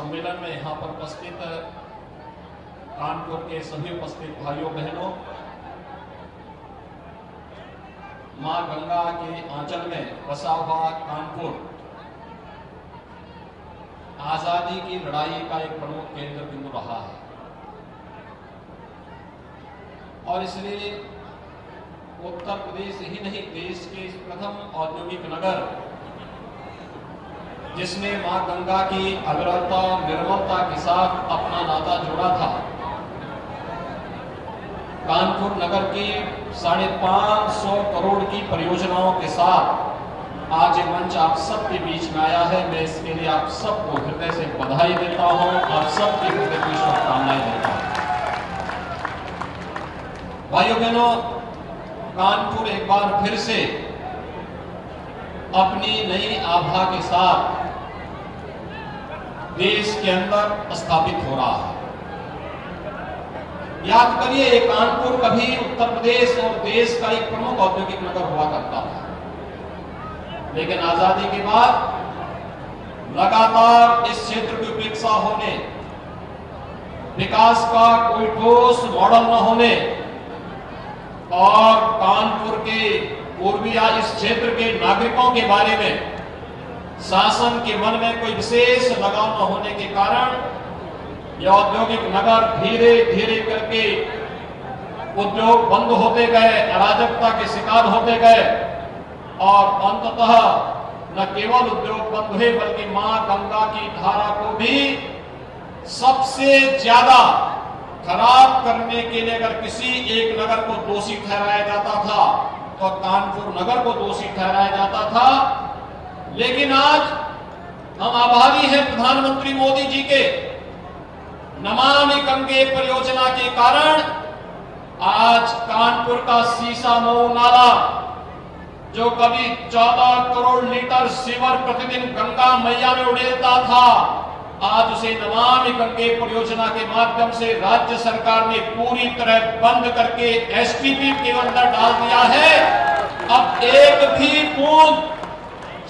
सम्मेलन में यहाँ पर उपस्थित कानपुर के सभी उपस्थित भाइयों बहनों, मां गंगा के आंचल में बसा हुआ कानपुर आजादी की लड़ाई का एक प्रमुख केंद्र बिंदु रहा है और इसलिए उत्तर प्रदेश ही नहीं, देश के इस प्रथम औद्योगिक नगर जिसने मां गंगा की अविरलता और निर्मलता के साथ अपना नाता जोड़ा था, कानपुर नगर की 550 करोड़ की परियोजनाओं के साथ आज ये मंच आप सबके बीच में आया है। मैं इसके लिए आप सबको हृदय से बधाई देता हूं, आप सबकी हृदय की शुभकामनाएं देता हूं। भाइयों बहनों, कानपुर एक बार फिर से अपनी नई आभा के साथ देश के अंदर स्थापित हो रहा है। याद करिए, कानपुर कभी उत्तर प्रदेश और देश का एक प्रमुख औद्योगिक नगर हुआ करता था, लेकिन आजादी के बाद लगातार इस क्षेत्र की उपेक्षा होने, विकास का कोई ठोस मॉडल न होने और कानपुर के पूर्वी या इस क्षेत्र के नागरिकों के बारे में शासन के मन में कोई विशेष लगाव न होने के कारण यह औद्योगिक नगर धीरे धीरे करके उद्योग बंद होते गए, अराजकता के शिकार होते गए और अंततः न केवल उद्योग बंद हुए बल्कि मां गंगा की धारा को भी सबसे ज्यादा खराब करने के लिए अगर किसी एक नगर को दोषी ठहराया जाता था तो कानपुर नगर को दोषी ठहराया जाता था। लेकिन आज हम आभारी हैं प्रधानमंत्री मोदी जी के नमामि गंगे परियोजना के कारण आज कानपुर का सीसा मऊ नाला, जो कभी 14 करोड़ लीटर सीवर प्रतिदिन गंगा मैया में उड़ेलता था, आज उसे नमामि गंगे परियोजना के माध्यम से राज्य सरकार ने पूरी तरह बंद करके एसटीपी के अंदर डाल दिया है। अब एक भी बूंद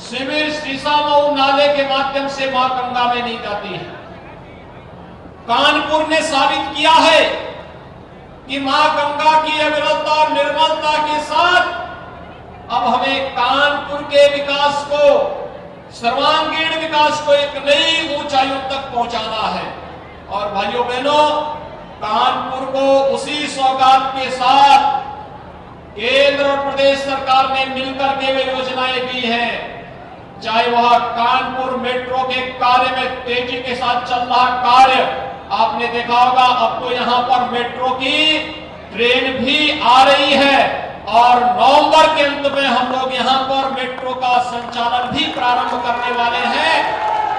सीवर सीसा मऊ नाले के माध्यम से मां गंगा में नहीं जाती है। कानपुर ने साबित किया है कि मां गंगा की अविरलता और निर्मलता के साथ अब हमें कानपुर के विकास को, सर्वांगीण विकास को एक नई ऊंचाइयों तक पहुंचाना है। और भाइयों बहनों, कानपुर को उसी सौगात के साथ केंद्र और प्रदेश सरकार ने मिलकर के वे योजनाएं दी हैं, चाहे वह कानपुर मेट्रो के कार्य में तेजी के साथ चल रहा कार्य, आपने देखा होगा अब तो यहां पर मेट्रो की ट्रेन भी आ रही है और नवंबर के अंत में हम लोग यहां पर मेट्रो का संचालन भी प्रारंभ करने वाले हैं।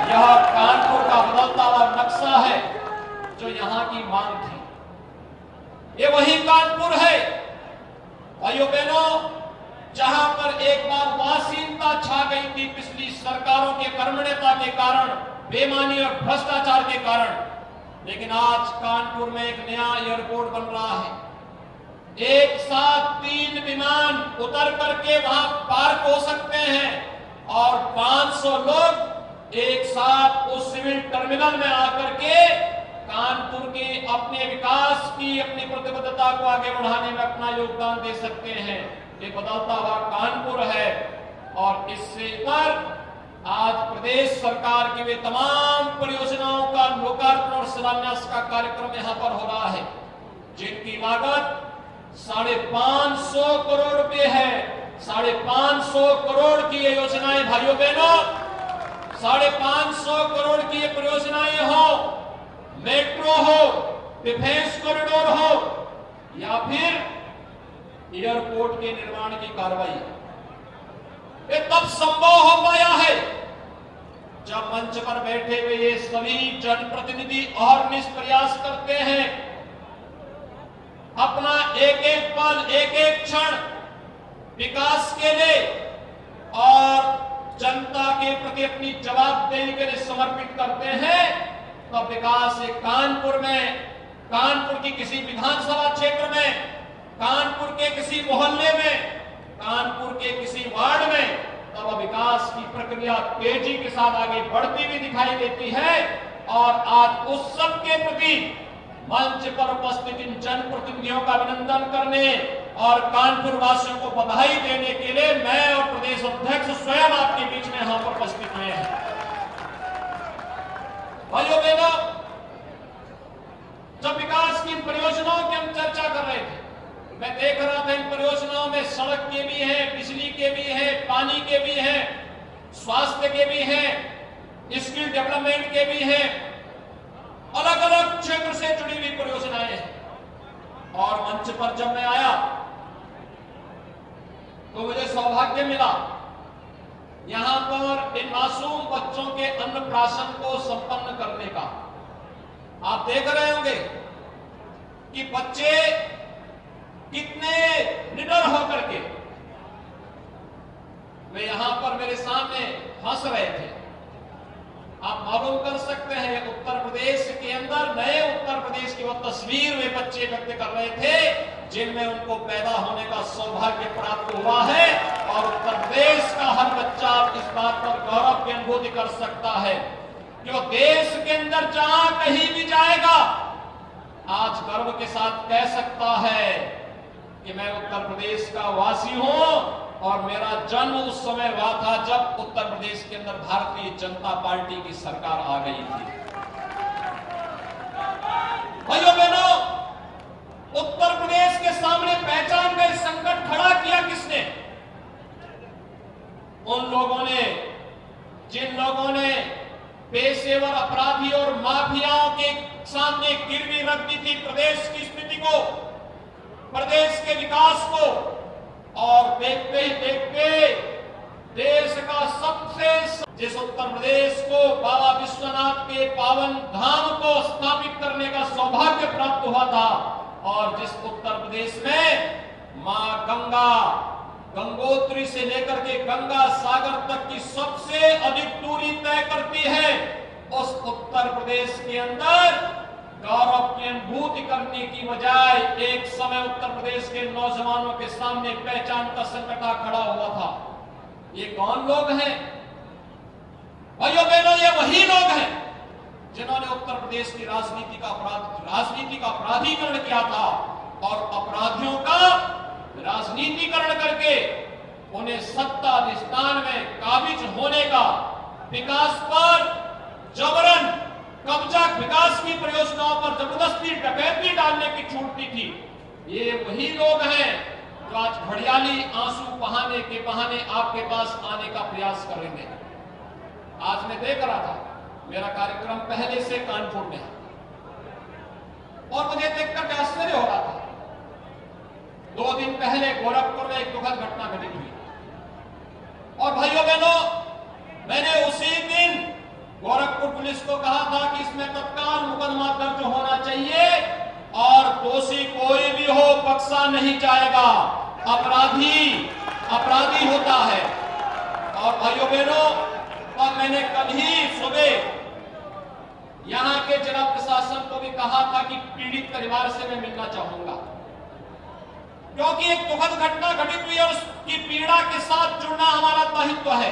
यह कानपुर का बदलता हुआ नक्शा है जो यहां की मांग थी। ये वही कानपुर है भाइयों बहनों, जहां पर एक बार उदासीनता छा गई थी पिछली सरकारों के कर्मण्यता के कारण, बेईमानी और भ्रष्टाचार के कारण, लेकिन आज कानपुर में एक नया एयरपोर्ट बन रहा है। एक साथ 3 विमान उतर करके वहां पार्क हो सकते हैं और 500 लोग एक साथ उस सिविल टर्मिनल में आकर के कानपुर के अपने विकास की, अपनी प्रतिबद्धता को आगे बढ़ाने में अपना योगदान दे सकते हैं। ये बदलता हुआ कानपुर है और इससे पर आज प्रदेश सरकार की वे तमाम परियोजनाओं का लोकार्पण और शिलान्यास का कार्यक्रम यहां पर हो रहा है, जिनकी लागत 550 करोड़ रुपए है। 550 करोड़ की ये योजनाएं भाइयों बहनों, 550 करोड़ की ये परियोजनाएं हो, मेट्रो हो, डिफेंस कॉरिडोर हो या फिर एयरपोर्ट के निर्माण की कार्रवाई, ये तब संभव हो पाया है जब मंच पर बैठे हुए ये सभी जनप्रतिनिधि और निष्प्रयास करते हैं अपना एक एक पल, एक एक क्षण विकास के लिए और जनता के प्रति अपनी जवाबदेही के लिए समर्पित करते हैं। तो विकास एक कानपुर में, कानपुर की किसी विधानसभा क्षेत्र में, कानपुर के किसी मोहल्ले में, कानपुर के किसी वार्ड में, तब विकास की प्रक्रिया तेजी के साथ आगे बढ़ती हुई दिखाई देती है और आज उस सब के प्रति मंच पर उपस्थित इन जनप्रतिनिधियों का अभिनंदन करने और कानपुर वासियों को बधाई देने के लिए मैं और प्रदेश अध्यक्ष स्वयं आपके बीच में यहां पर उपस्थित हुए हैं। भाइयों बहनों, जब विकास की परियोजनाओं की हम चर्चा कर रहे थे, मैं देख रहा था इन परियोजनाओं में सड़क के भी हैं, बिजली के भी हैं, पानी के भी हैं, स्वास्थ्य के भी हैं, स्किल डेवलपमेंट के भी हैं, अलग अलग क्षेत्र से जुड़ी हुई परियोजनाएं हैं। और मंच पर जब मैं आया तो मुझे सौभाग्य मिला यहां पर इन मासूम बच्चों के अन्नप्राशन को संपन्न करने का। आप देख रहे होंगे कि बच्चे कितने निडर होकर के वे यहां पर मेरे सामने हंस रहे थे। आप मालूम कर सकते हैं उत्तर प्रदेश के अंदर, नए उत्तर प्रदेश की वो तस्वीर वे बच्चे व्यक्त कर रहे थे जिनमें उनको पैदा होने का सौभाग्य प्राप्त हुआ है। और उत्तर प्रदेश का हर बच्चा इस बात पर गौरव की अनुभूति कर सकता है कि वो देश के अंदर जहां कहीं भी जाएगा आज गर्व के साथ कह सकता है कि मैं उत्तर प्रदेश का वासी हूं और मेरा जन्म उस समय हुआ था जब उत्तर प्रदेश के अंदर भारतीय जनता पार्टी की सरकार आ गई थी। भाइयों बहनों, उत्तर प्रदेश के सामने पहचान का संकट खड़ा किया किसने? उन लोगों ने जिन लोगों ने पेशेवर अपराधी और माफियाओं के सामने गिरवी रख दी थी प्रदेश की स्थिति को, प्रदेश के विकास को, और देखते ही देखते देश का सबसे जिस उत्तर प्रदेश को बाबा विश्वनाथ के पावन धाम को स्थापित करने का सौभाग्य प्राप्त हुआ था और जिस उत्तर प्रदेश में मां गंगा गंगोत्री से लेकर के गंगा सागर तक की सबसे अधिक दूरी तय करती है, उस उत्तर प्रदेश के अंदर गौरव की अनुभूति करने की बजाय एक समय उत्तर प्रदेश के नौजवानों के सामने पहचान का संकट खड़ा हुआ था। ये कौन लोग हैं? भाइयों बहनों, ये वही लोग हैं जिन्होंने उत्तर प्रदेश की राजनीति का अपराधीकरण किया था और अपराधियों का राजनीतिकरण करके उन्हें सत्ता अधिष्ठान में काबिज होने का, विकास पर जबरन कब्जा, विकास की परियोजनाओं पर जबरदस्ती डकैती डालने की छूट दी थी। ये वही लोग हैं जो आज घड़ियाली आंसू बहाने के बहाने आपके पास आने का प्रयास करेंगे। आज मैं देख रहा था, मेरा कार्यक्रम पहले से कानपुर में है और मुझे देखकर के आश्चर्य हो रहा था। 2 दिन पहले गोरखपुर में एक दुखद घटना घटित हुई और भाइयों बहनों, मैंने उसी दिन गोरखपुर पुलिस को कहा था कि इसमें तत्काल मुकदमा दर्ज होना चाहिए और दोषी कोई भी हो बख्शा नहीं जाएगा। अपराधी होता है। और भाइयों बहनों, और मैंने कल ही सुबह यहां के जिला प्रशासन को भी कहा था कि पीड़ित परिवार से मैं मिलना चाहूंगा, क्योंकि एक दुखद घटना घटित हुई और उसकी पीड़ा के साथ जुड़ना हमारा दायित्व है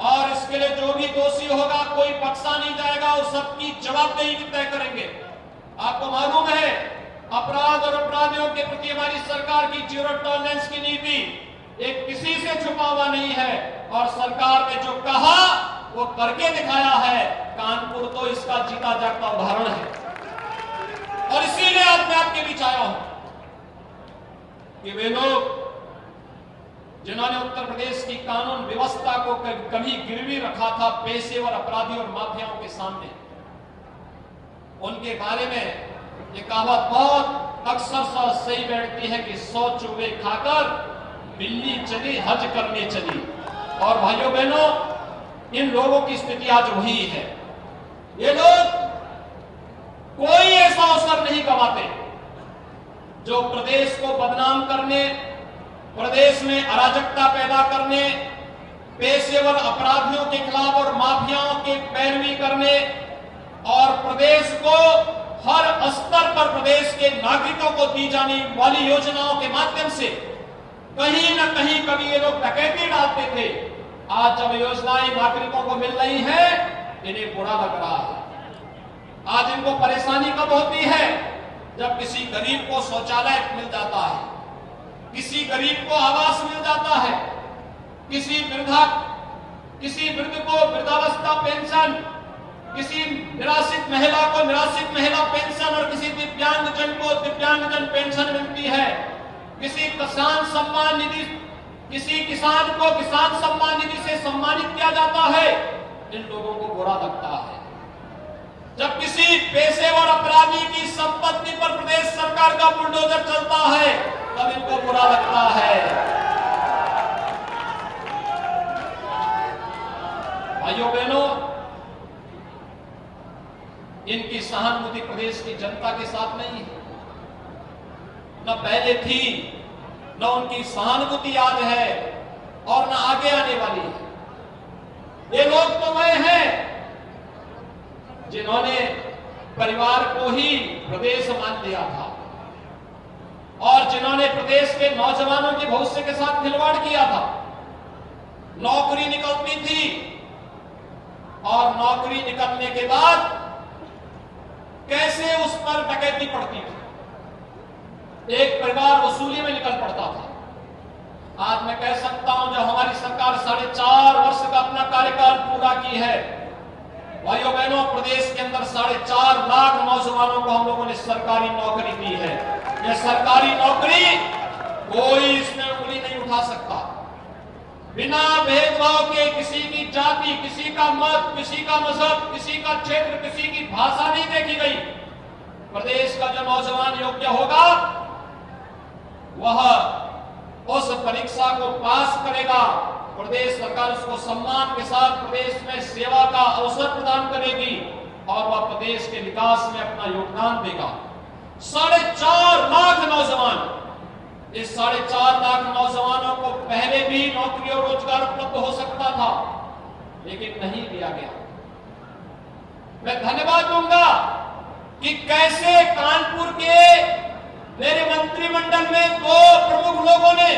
और इसके लिए जो भी दोषी होगा कोई बख्शा नहीं जाएगा और सबकी जवाबदेही भी तय करेंगे। आपको मालूम है, अपराध और अपराधियों के प्रति हमारी सरकार की जीरो टॉलरेंस की नीति एक किसी से छुपा हुआ नहीं है और सरकार ने जो कहा वो करके दिखाया है। कानपुर तो इसका जीता जागता उदाहरण है और इसीलिए आज मैं आपके बीच आया हूं कि वे लोग जिन्होंने उत्तर प्रदेश की कानून व्यवस्था को कभी गिरवी रखा था पेशेवर अपराधी और माफियाओं के सामने, उनके बारे में ये कहावत बहुत अक्सर सही बैठती है कि 100 चूहे खाकर बिल्ली चली हज करने चली। और भाइयों बहनों, इन लोगों की स्थिति आज वही है। ये लोग कोई ऐसा अवसर नहीं गंवाते जो प्रदेश को बदनाम करने, प्रदेश में अराजकता पैदा करने, पेशेवर अपराधियों के खिलाफ और माफियाओं के पैरवी करने और प्रदेश को हर स्तर पर प्रदेश के नागरिकों को दी जाने वाली योजनाओं के माध्यम से कहीं न कहीं कभी ये लोग डकैती डालते थे। आज जब योजनाएं नागरिकों को मिल रही है इन्हें बुरा लग रहा है। आज इनको परेशानी कब होती है? जब किसी गरीब को शौचालय मिल जाता है, किसी गरीब को आवास मिल जाता है, किसी वृद्ध को वृद्धावस्था पेंशन, किसी निराश्रित महिला को निराश्रित महिला पेंशन और किसी दिव्यांगजन को दिव्यांगजन पेंशन मिलती है, किसी किसान सम्मान निधि, किसी किसान को किसान सम्मान निधि से सम्मानित किया जाता है। इन लोगों को बुरा लगता है। जब किसी पेशेवर अपराधी की संपत्ति पर प्रदेश सरकार का बुलडोजर चलता है तब इनको बुरा लगता है। भाइयों बहनों, इनकी सहानुभूति प्रदेश की जनता के साथ नहीं है, न पहले थी, न उनकी सहानुभूति आज है और न आगे आने वाली है। ये लोग तो वह हैं जिन्होंने परिवार को ही प्रदेश मान लिया था और जिन्होंने प्रदेश के नौजवानों के भविष्य के साथ खिलवाड़ किया था। नौकरी निकलती थी और नौकरी निकलने के बाद कैसे उस पर डकैती पड़ती थी। एक परिवार वसूली में निकल पड़ता था। आज मैं कह सकता हूं, जब हमारी सरकार 4.5 वर्ष का अपना कार्यकाल पूरा की है, भाइयों बहनों, प्रदेश के अंदर 4.5 लाख नौजवानों को हम लोगों ने सरकारी नौकरी दी है। यह सरकारी नौकरी कोई इसमें उंगली नहीं उठा सकता। बिना भेदभाव के किसी की जाति, किसी का मत, किसी का मजहब, किसी का क्षेत्र, किसी की भाषा नहीं देखी गई। प्रदेश का जो नौजवान योग्य होगा वह उस परीक्षा को पास करेगा। प्रदेश सरकार उसको सम्मान के साथ प्रदेश में सेवा का अवसर प्रदान करेगी और वह प्रदेश के विकास में अपना योगदान देगा। 4.5 लाख नौजवान, इस 4.5 लाख नौजवानों को पहले भी नौकरी और रोजगार उपलब्ध हो सकता था, लेकिन नहीं दिया गया। मैं धन्यवाद दूंगा कि कैसे कानपुर के मेरे मंत्रिमंडल में 2 प्रमुख लोगों ने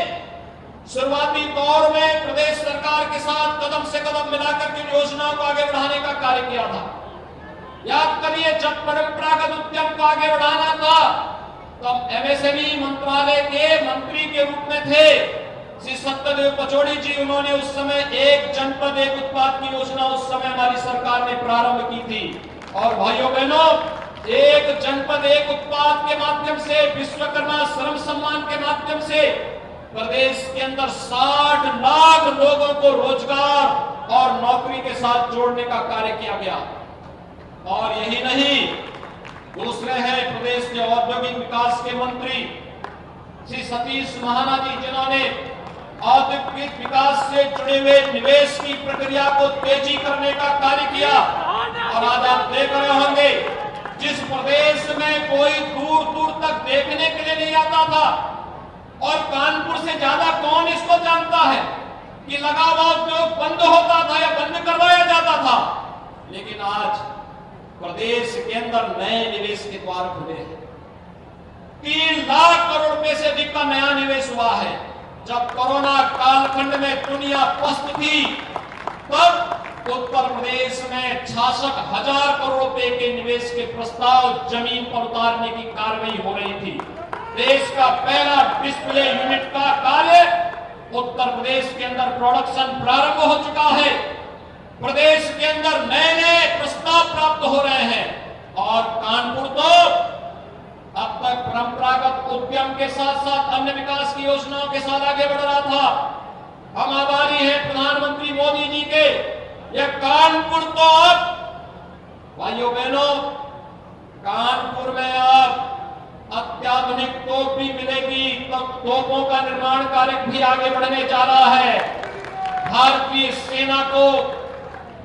शुरुआती दौर में प्रदेश सरकार के साथ कदम से कदम मिलाकर के योजनाओं को आगे बढ़ाने का कार्य किया था। याद करिए, जब परंपरागत उद्यम को आगे बढ़ाना था तब एमएसएमई मंत्रालय के मंत्री के रूप में थे श्री सत्यदेव पचौड़ी जी। उन्होंने उस समय एक जनपद एक उत्पाद की योजना उस समय हमारी सरकार ने प्रारंभ की थी। और भाइयों बहनों, एक जनपद एक उत्पाद के माध्यम से, विश्वकर्मा श्रम सम्मान के माध्यम से प्रदेश के अंदर 60 लाख लोगों को रोजगार और नौकरी के साथ जोड़ने का कार्य किया गया। और यही नहीं, दूसरे हैं प्रदेश के औद्योगिक विकास के मंत्री श्री सतीश महाना जी, जिन्होंने औद्योगिक विकास से जुड़े हुए निवेश की प्रक्रिया को तेजी करने का कार्य किया। और आज आप देख रहे होंगे, जिस प्रदेश में कोई दूर दूर तक देखने के लिए नहीं आता था, और कानपुर से ज्यादा कौन इसको जानता है कि लगा हुआ उद्योग बंद होता था या बंद करवाया जाता था, लेकिन आज प्रदेश के अंदर नए निवेश के द्वार खुले हैं। 3 लाख करोड़ रुपए से अधिक का नया निवेश हुआ है। जब कोरोना कालखंड में दुनिया पस्त थी, तब उत्तर प्रदेश में 66,000 करोड़ रुपए के निवेश के प्रस्ताव जमीन पर उतारने की कार्रवाई हो रही थी। देश का पहला डिस्प्ले यूनिट का कार्य उत्तर प्रदेश के अंदर प्रोडक्शन प्रारंभ हो चुका है। प्रदेश के अंदर नए नए प्रस्ताव प्राप्त हो रहे हैं और कानपुर तो अब तक परंपरागत उद्यम के साथ साथ अन्य विकास की योजनाओं के साथ आगे बढ़ रहा था। हम आभारी हैं प्रधानमंत्री मोदी जी के। यह कानपुर तो अब, भाइयों बहनों, कानपुर में अब अत्याधुनिक तोप भी मिलेगी, तो तोपों का निर्माण कार्य भी आगे बढ़ने जा रहा है। भारतीय सेना को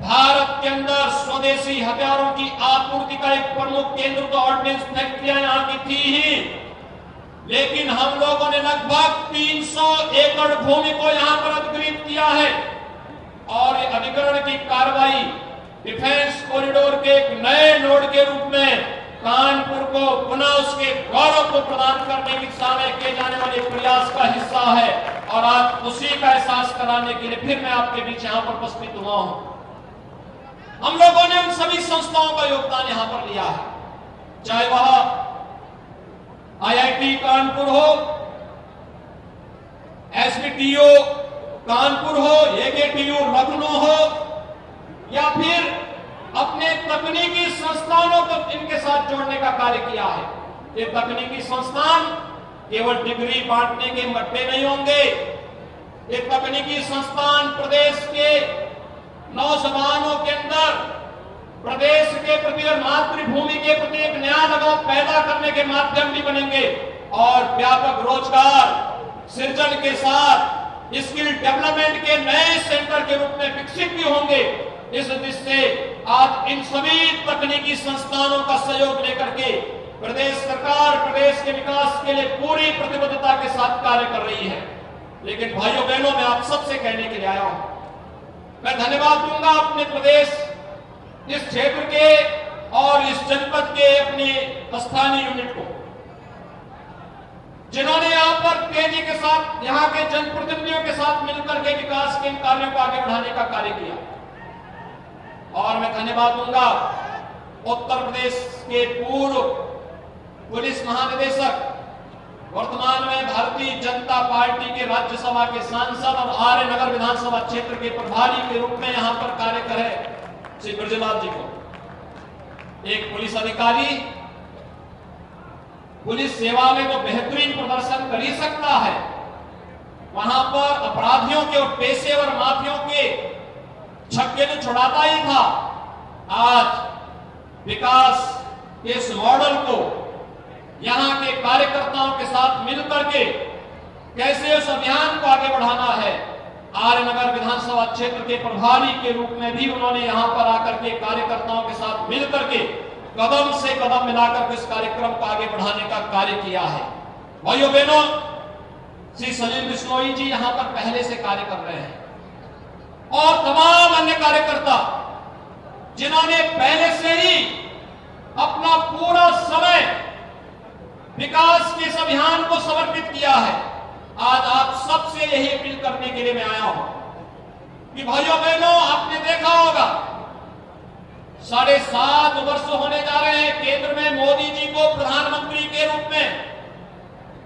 भारत के अंदर स्वदेशी हथियारों की आपूर्ति का एक प्रमुख केंद्र तो ऑर्डिनेंस फैक्ट्रियां यहां की थी ही, लेकिन हम लोगों ने लगभग 300 एकड़ भूमि को यहां पर अधिग्रहित किया है और ये अधिग्रहण की कार्रवाई डिफेंस कॉरिडोर के एक नए नोड के रूप में कानपुर को पुनः उसके गौरव को प्रदान करने की दिशा में किए जाने वाले प्रयास का हिस्सा है। और आज उसी का एहसास कराने के लिए फिर मैं आपके बीच यहां पर उपस्थित हुआ हूं। हम लोगों ने उन सभी संस्थाओं का योगदान यहां पर लिया है, चाहे वह IIT कानपुर हो, SBTU कानपुर हो, AKTU लखनऊ हो, या फिर अपने तकनीकी संस्थानों को इनके साथ जोड़ने का कार्य किया है। ये तकनीकी संस्थान केवल डिग्री बांटने के मट्टे नहीं होंगे। ये तकनीकी संस्थान प्रदेश के नौजवानों के अंदर प्रदेश के प्रति और मातृभूमि के प्रति एक नया लगाव पैदा करने के माध्यम भी बनेंगे और व्यापक रोजगार सृजन के साथ स्किल डेवलपमेंट के नए सेंटर के रूप में विकसित भी होंगे। इस दृष्टि से आज इन सभी तकनीकी संस्थानों का सहयोग लेकर के प्रदेश सरकार प्रदेश के विकास के लिए पूरी प्रतिबद्धता के साथ कार्य कर रही है। लेकिन भाइयों बहनों, मैं आप सबसे कहने के लिए आया हूं, मैं धन्यवाद दूंगा अपने प्रदेश, इस क्षेत्र के और इस जनपद के अपने स्थानीय यूनिट को, जिन्होंने यहां पर तेजी के साथ यहां के जनप्रतिनिधियों के साथ मिलकर के विकास के इन कार्यों को आगे बढ़ाने का कार्य किया। और मैं धन्यवाद दूंगा उत्तर प्रदेश के पूर्व पुलिस महानिदेशक, वर्तमान में भारतीय जनता पार्टी के राज्यसभा के सांसद और आर्य नगर विधानसभा क्षेत्र के प्रभारी के रूप में यहां पर कार्य कर रहे श्री ब्रजलाल जी को। एक पुलिस अधिकारी पुलिस सेवा में तो बेहतरीन प्रदर्शन कर ही सकता है, वहां पर अपराधियों के और पेशेवर माफियों के छक्के तो छुड़ाता ही था। आज विकास के इस मॉडल को यहां के कार्यकर्ताओं के साथ मिलकर के कैसे उस अभियान को आगे बढ़ाना है, आर्यनगर विधानसभा क्षेत्र के प्रभारी के रूप में भी उन्होंने यहां पर आकर के कार्यकर्ताओं के साथ मिलकर के कदम से कदम मिलाकर के इस कार्यक्रम को आगे बढ़ाने का कार्य किया है। भाइयों बहनों, श्री सलील बिश्नोई जी यहां पर पहले से कार्य कर रहे हैं और तमाम अन्य कार्यकर्ता जिन्होंने पहले से ही अपना पूरा समय विकास के इस अभियान को समर्पित किया है। आज आप सबसे यही अपील करने के लिए मैं आया हूं कि भाइयों बहनों, आपने देखा होगा 7.5 वर्ष होने जा रहे हैं केंद्र में मोदी जी को प्रधानमंत्री के रूप में,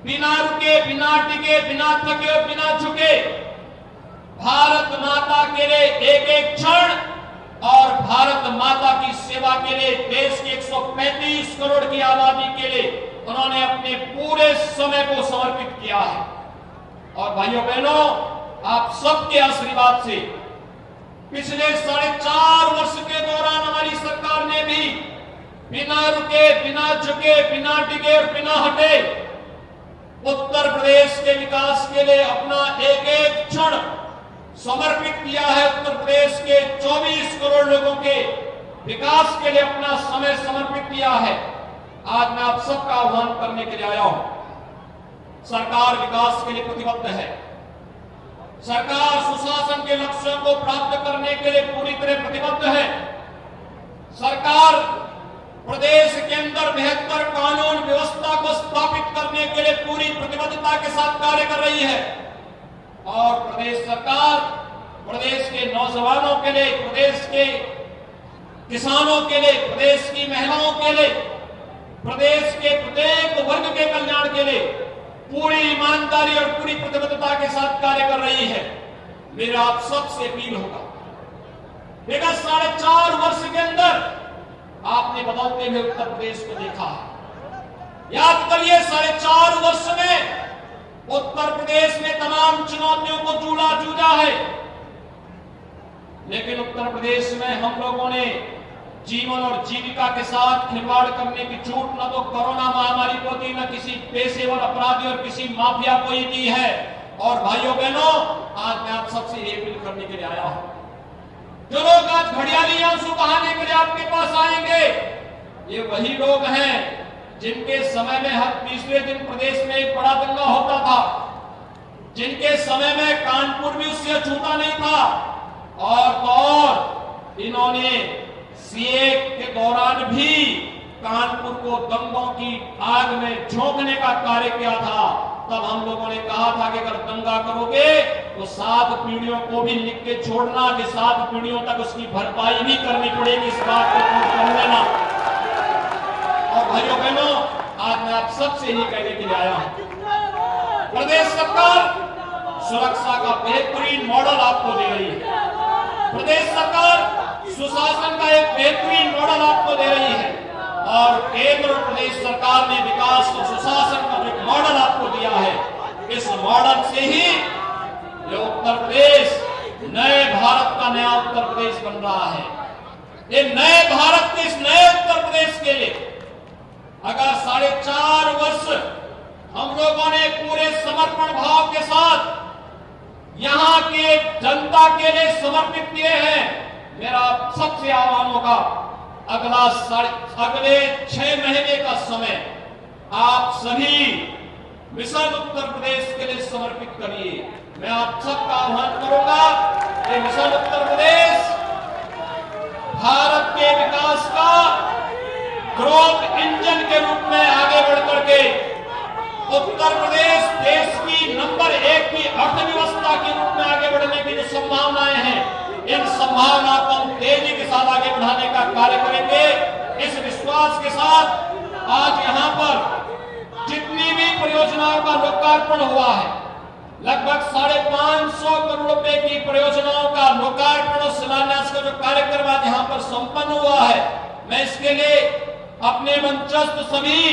बिना रुके, बिना टिके, बिना थके और बिना झुके भारत माता के लिए एक एक क्षण और भारत माता की सेवा के लिए देश की 135 करोड़ की आबादी के लिए उन्होंने अपने पूरे समय को समर्पित किया है। और भाइयों बहनों, आप सबके आशीर्वाद से पिछले 4.5 वर्ष के दौरान हमारी सरकार ने भी बिना रुके, बिना झुके, बिना टिके और बिना हटे उत्तर प्रदेश के विकास के लिए अपना एक एक क्षण समर्पित किया है। उत्तर प्रदेश के 24 करोड़ लोगों के विकास के लिए अपना समय समर्पित किया है। आज मैं आप सबका आह्वान करने के लिए आया हूं, सरकार विकास के लिए प्रतिबद्ध है, सरकार सुशासन के लक्ष्यों को प्राप्त करने के लिए पूरी तरह प्रतिबद्ध है। सरकार प्रदेश के अंदर बेहतर कानून व्यवस्था को स्थापित करने के लिए पूरी प्रतिबद्धता के साथ कार्य कर रही है। और प्रदेश सरकार प्रदेश के नौजवानों के लिए, प्रदेश के किसानों के लिए, प्रदेश की महिलाओं के लिए, प्रदेश के प्रत्येक वर्ग के कल्याण के लिए पूरी ईमानदारी और पूरी प्रतिबद्धता के साथ कार्य कर रही है। मेरा आप सबसे अपील होगा, विगत 4.5 वर्ष के अंदर आपने बदलते हुए उत्तर प्रदेश को देखा है। याद करिए, 4.5 वर्ष में उत्तर प्रदेश में तमाम चुनौतियों को जूझा है, लेकिन उत्तर प्रदेश में हम लोगों ने जीवन और जीविका के साथ खिलवाड़ करने की छूट न तो कोरोना महामारी को दी, न किसी पेशेवर अपराधी और किसी माफिया को ही दी है। और भाइयों बहनों, आज मैं आप सबसे ये अपील करने के लिए आया हूं, जो लोग आज घड़ियाली आंसू बहाने के लिए आपके पास आएंगे, ये वही लोग हैं जिनके समय में हर तीसरे दिन प्रदेश में एक बड़ा दंगा होता था, जिनके समय में कानपुर भी उससे छूटा नहीं था, और इन्होंने सीए के दौरान भी कानपुर को दंगों की आग में झोंकने का कार्य किया था। तब हम लोगों ने कहा था कि अगर दंगा करोगे तो 7 पीढ़ियों को भी लिख के छोड़ना कि 7 पीढ़ियों तक उसकी भरपाई भी करनी पड़ेगी, इस बात को नोट कर लेना। और भाइयों बहनों, आज मैं आप सबसे ही कहने के लिए आया हूं, प्रदेश सरकार सुरक्षा का बेहतरीन मॉडल आपको दे रही है। प्रदेश सरकार सुशासन का एक बेहतरीन मॉडल आपको दे रही है और केंद्र और प्रदेश सरकार ने विकास और सुशासन का एक मॉडल आपको दिया है। इस मॉडल से ही ये उत्तर प्रदेश नए भारत का नया उत्तर प्रदेश बन रहा है। ये नए भारत के इस नए उत्तर प्रदेश के लिए अगर 4.5 वर्ष हम लोगों ने पूरे समर्पण भाव के साथ यहां के जनता के लिए समर्पित किए हैं, मेरा सबसे आह्वान होगा अगले 6 महीने का समय आप सभी मिशन उत्तर प्रदेश के लिए समर्पित करिए। मैं आप सबका आह्वान करूंगा कि मिशन उत्तर प्रदेश भारत के विकास का ग्रोथ इंजन के रूप में आगे बढ़कर के उत्तर प्रदेश देश की नंबर 1 की अर्थव्यवस्था के रूप में आगे बढ़ने की जो संभावनाएं हैं, इन संभावनाओं को हम तेजी के साथ आगे बढ़ाने का कार्य करेंगे। इस विश्वास के साथ आज यहाँ पर जितनी भी परियोजनाओं का लोकार्पण हुआ है, लगभग 550 करोड़ रुपए की परियोजनाओं का लोकार्पण और शिलान्यास का जो कार्यक्रम आज यहाँ पर संपन्न हुआ है, मैं इसके लिए अपने मंचस्थ सभी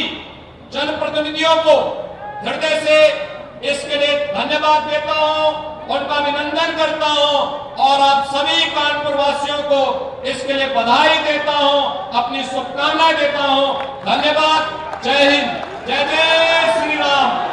जनप्रतिनिधियों को हृदय से इसके लिए धन्यवाद देता हूं, उनका अभिनंदन करता हूं और आप सभी कानपुर वासियों को इसके लिए बधाई देता हूं, अपनी शुभकामनाएं देता हूं। धन्यवाद। जय हिंद, जय जय श्री राम।